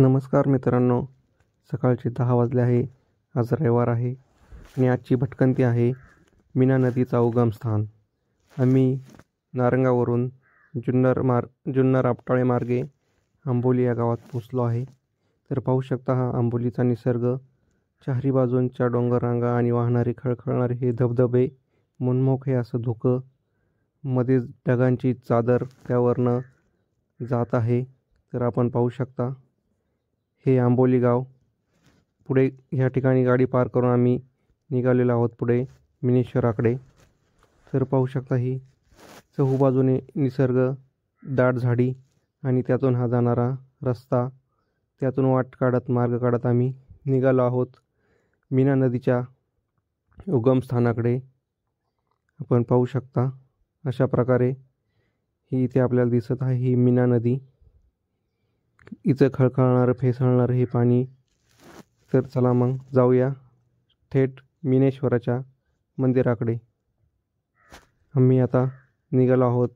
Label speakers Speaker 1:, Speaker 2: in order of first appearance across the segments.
Speaker 1: नमस्कार मित्रांनो, सकाळचे 10 वाजले आहे. आज रविवार आहे आणि आजची भटकंती आहे मीना नदीचा उगमस्थान. आम्ही नारंगावरून जुन्नर आपटाळे मार्गे आंबोली या गावात पोचलो आहे. तर पाहू शकता हा आंबोलीचा निसर्ग, चारी बाजूंच्या डोंगररांगा आणि वाहणारे खळखळणारे हे धबधबे, मनमोहक हे असं धुकं, मध्ये ढगांची चादर त्यावरनं जात आहे. तर आपण पाहू शकता हे आंबोली गाव. पुढे ह्या ठिकाणी गाडी पार्क करून आम्ही निघालेलो आहोत पुढे मिनेश्वराकडे. तर पाहू शकता ही चहूबाजूने निसर्ग, दाट झाडी आणि त्यातून हा जाणारा रस्ता, त्यातून वाट काढत मार्ग काढत आम्ही निघालो आहोत मीना नदीच्या उगमस्थानाकडे. आपण पाहू शकता अशा प्रकारे ही इथे आपल्याला दिसत आहे ही मीना नदी. इथं खळखळणारं फेसाळणारं हे पाणी. तर चला मग जाऊया थेट मिनेश्वराच्या मंदिराकडे. आम्ही आता निघालो आहोत.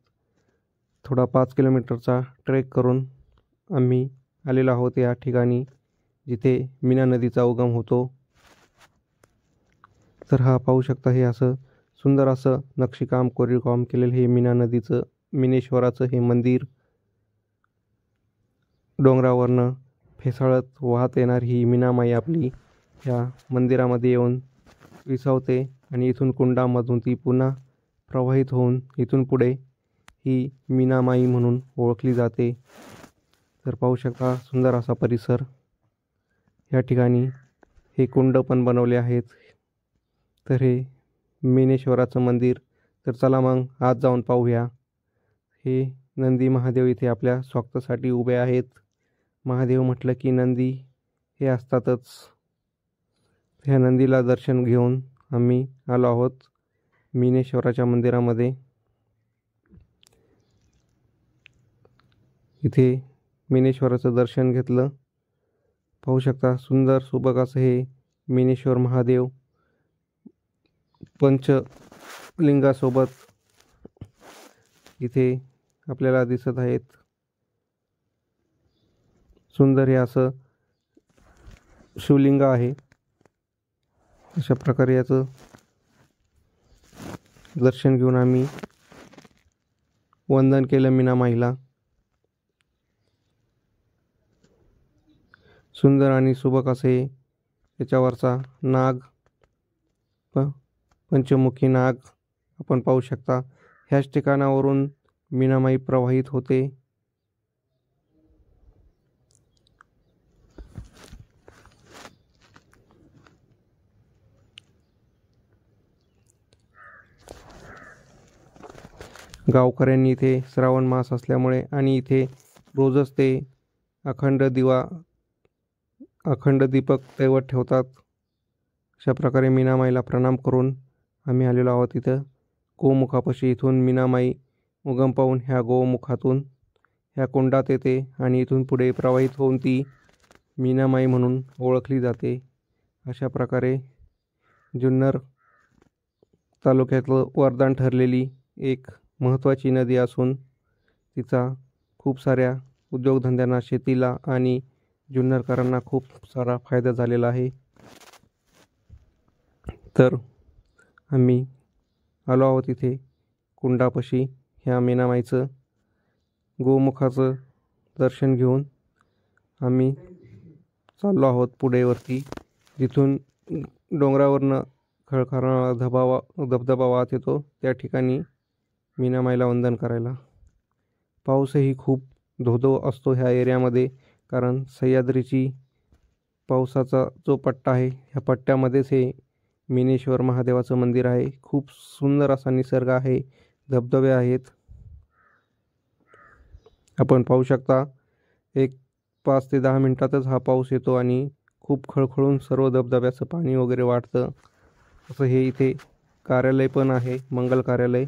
Speaker 1: थोडा 5 किलोमीटरचा ट्रेक करून आम्ही आलेलो आहोत या ठिकाणी जिथे मीना नदीचा उगम होतो. तर हा पाहू शकता हे असं सुंदर असं नक्षीकाम कोरीवकाम केलेलं हे मीना नदीचं मिनेश्वराचं हे मंदिर. डोंगरावरनं फेसाळत वाहत येणार ही मीनामाई आपली ह्या मंदिरामध्ये येऊन विसावते आणि इथून कुंडामधून ती पुन्हा प्रवाहित होऊन इथून पुढे ही मीनामाई म्हणून ओळखली जाते. तर पाहू शकता सुंदर असा परिसर. या ठिकाणी हे कुंड पण बनवले आहेत. तर हे मिनेश्वराचं मंदिर. तर चला मग आज जाऊन पाहूया. हे नंदी महादेव इथे आपल्या स्वागतासाठी उभे आहेत. महादेव म्हटलं की नंदी हे असतातच. ह्या नंदीला दर्शन घेऊन आम्ही आलो आहोत मिनेश्वराच्या मंदिरामध्ये. इथे मिनेश्वराचं दर्शन घेतलं. पाहू शकता सुंदर सुबक असं हे मिनेश्वर महादेव पंचलिंगासोबत इथे आपल्याला दिसत आहेत. सुंदर हे असं शिवलिंग आहे. अशा प्रकारे याचं दर्शन घेऊन आम्ही वंदन केलं मीनामाईला. सुंदर आणि सुबक असे याच्यावरचा नाग, पंचमुखी नाग आपण पाहू शकता. ह्याच ठिकाणावरून मीनामाई प्रवाहित होते. गावकऱ्यांनी इथे श्रावण मास असल्यामुळे आणि इथे रोजच ते अखंड दीपक तेवत ठेवतात. अशा प्रकारे मीनामाईला प्रणाम करून आम्ही आलेलो आहोत इथं गोमुखापाशी. इथून मीनामाई उगम पाहून ह्या गोमुखातून ह्या कुंडात येते आणि इथून पुढे प्रवाहित होऊन ती मीनामाई म्हणून ओळखली जाते. अशा प्रकारे जुन्नर तालुक्यातलं वरदान ठरलेली एक महत्त्वाची नदी असून तिचा खूप साऱ्या उद्योगधंद्यांना, शेतीला आणि जुन्नरकरांना खूप सारा फायदा झालेला आहे. तर आम्ही आलो आहोत इथे कुंडापाशी ह्या मीनामाईचं गोमुखाचं दर्शन घेऊन आम्ही चाललो आहोत पुढे वरती, जिथून डोंगरावरनं खळखळणारा धबधबा वाहत येतो त्या ठिकाणी मीनामाईला वंदन करायला. पाऊसही खूप धोधो असतो ह्या एरियामध्ये, कारण सह्याद्रीची पावसाचा जो पट्टा आहे ह्या पट्ट्यामध्येच हे मिनेश्वर महादेवाचं मंदिर आहे. खूप सुंदर असा निसर्ग आहे, धबधबे आहेत. आपण पाहू शकता एक 5 ते 10 मिनिटातच हा पाऊस येतो आणि खूप खळखळून सर्व धबधब्याचं पाणी वगैरे वाढतं. असं हे इथे कार्यालय पण आहे, मंगल कार्यालय.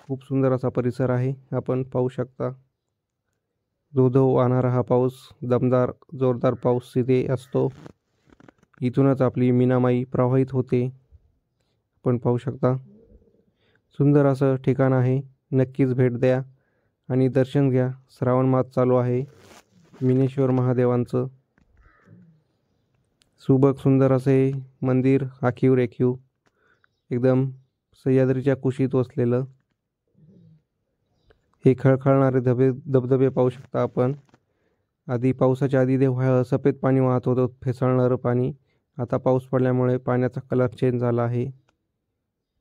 Speaker 1: खूप सुंदर असा परिसर आहे. आपण पाहू शकता धो वाहणारा हा पाऊस, दमदार जोरदार पाऊस इथे असतो. इथूनच आपली मीनामाई प्रवाहित होते. आपण पाहू शकता सुंदर असं ठिकाण आहे. नक्कीच भेट द्या आणि दर्शन घ्या. श्रावण मास चालू आहे मिनेश्वर महादेवांचं. सुबक सुंदर असे मंदिर आखीव रेखीव एकदम सह्याद्रीच्या कुशीत वसलेलं. हे खळखळणारे धबधबे पाहू शकता आपण. आधी पावसाच्या आधी ते सफेद पाणी वाहत होतं, फेसाळणारं पाणी. आता पाऊस पडल्यामुळे पाण्याचा कलर चेंज झाला आहे,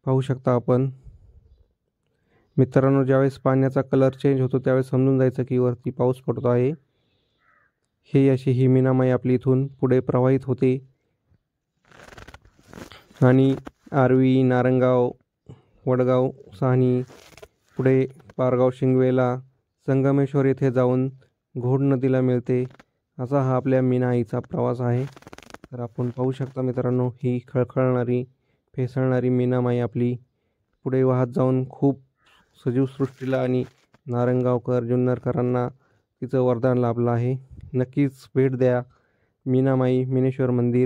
Speaker 1: पाहू शकता आपण. मित्रांनो, ज्यावेळेस पाण्याचा कलर चेंज होतो त्यावेळेस समजून जायचं की वरती पाऊस पडतो आहे. हे अशी ही मीनामाई आपली इथून पुढे प्रवाहित होते आणि आर्वी, नारंगाव, वडगाव, साहनी, पुढे पारगाव, शिंगवेला, संगमेश्वर येथे जाऊन घोड नदीला मिळते. असा हा आपल्या मीना आईचा प्रवास आहे. तर आपण पाहू शकता मित्रांनो, ही खळखळणारी फेसाळणारी मीनामाई आपली पुढे वाहत जाऊन खूप सजीवसृष्टीला आणि नारंगावकर, जुन्नरकरांना तिचं वरदान लाभलं आहे. नक्कीच भेट द्या मीनामाई मिनेश्वर मंदिर.